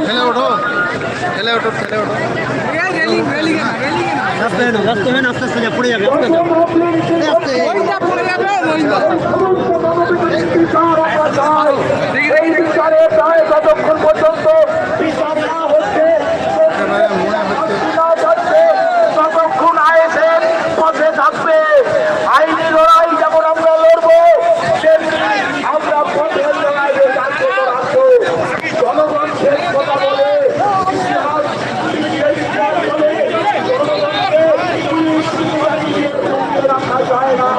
ঠেলে ওঠো ঠেলে ওঠো ঠেলে ওঠো আস্তে আস্তে পড়ে যাবে কতক্ষণ পর্যন্ত ততক্ষণ আইএসএফ পথে থাকবে। আইনি লড়াই যেমন আমরা লড়বো, তেমনি আমরা পথের লড়াইয়ে রাখবো। জনগণ শেষ কথা বলে রাখা যায় না।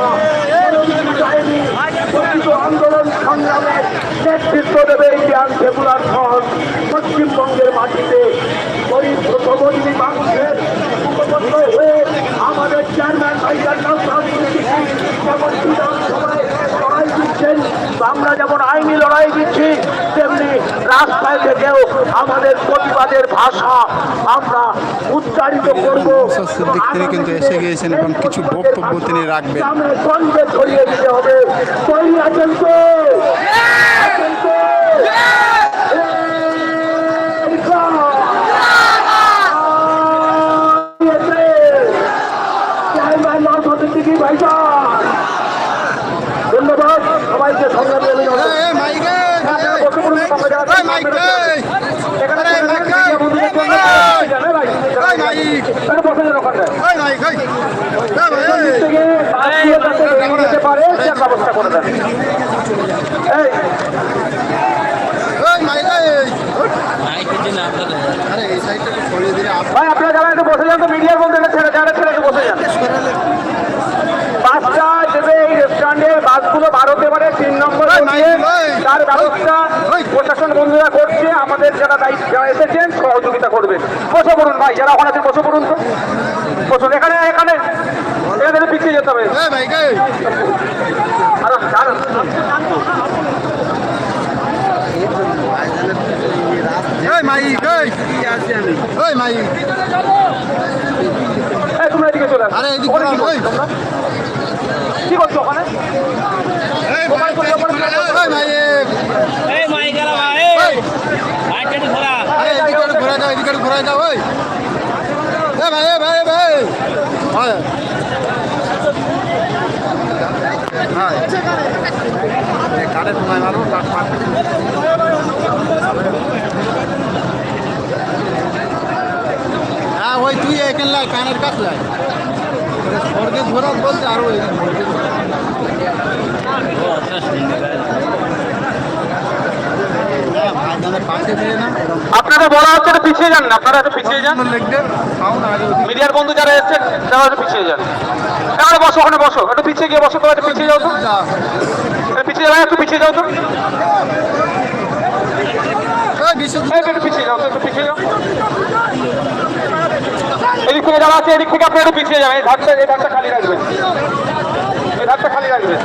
আন্দোলন সংগ্রামে নেতৃত্ব দেবে ইন্ডিয়ান সেকুলার ফ্রন্ট। পশ্চিমবঙ্গের মাটিতে গরিব শ্রমজীবী মানুষের উপকৃত হয়ে আমাদের চেয়ারম্যান ভাইজান যেমন বিধানসভায় লড়াই দিচ্ছেন, আমরা যেমন আইনি লড়াই দিচ্ছি, তেমনি রাস্তায় থেকেও আমাদের প্রতিবাদের ভাষা আমরা উচ্চারিত করবো। সিদ্দিক তিনি কিন্তু এসে গিয়েছেন এবং কিছু বক্তব্য তিনি রাখবেন। গঞ্জে ছড়িয়ে দিতে হবে। তৈরি আছেন তো? আছেন তো? ধন্যবাদ সবাইকে। সংগ্রামী পারে ব্যবস্থা করে দেন। ভাই আপনারা যারা একটু বসে যান তো, মিডিয়ার মধ্যে যারা ছেড়ে একটু বসে যান। বাসটা দেবে এই রেস্টুরেন্টে, বাসগুলো ভারতে পারে 3 নম্বর তার ব্যবস্থা প্রশাসন বন্ধুরা করছে। আমাদের যারা যারা এসেছেন সহযোগিতা করবেন। বসে পড়ুন ভাই, যারা ওখানে আছেন বসে পড়ুন তো, বসুন। এখানে এখানে এখানে পিছিয়ে যেতে হবে। তোমরা এদিকে চলে আসো। কি করছো ওখানে? ঘোরা যাও ওই ভাই ভাই ভাই কাঠের সময় মারো কাঠ পাঠ। হ্যাঁ ওই তুই এখানে লাই কানের কাছ লাই স্বর্গে ঘোরা বলতে আরো আপনারা বলা হচ্ছে পিছিয়ে যান না, আপনারা একটু পিছিয়ে যান। মিডিয়ার বন্ধু যারা এসছেন তারা একটু পিছিয়ে যান। এখানে বসো, ওখানে বসো, একটু পিছিয়ে গিয়ে বসো। তো একটু পিছিয়ে যাও তো, পিছিয়ে যাও, একটু পিছিয়ে যাও তো, একটু পিছিয়ে যাও তো, একটু পিছিয়ে যাও। এদিক থেকে যারা আছে এদিক থেকে আপনি একটু পিছিয়ে যাবেন। এই ধারটা খালি রাখবেন, এই ধারটা খালি রাখবেন।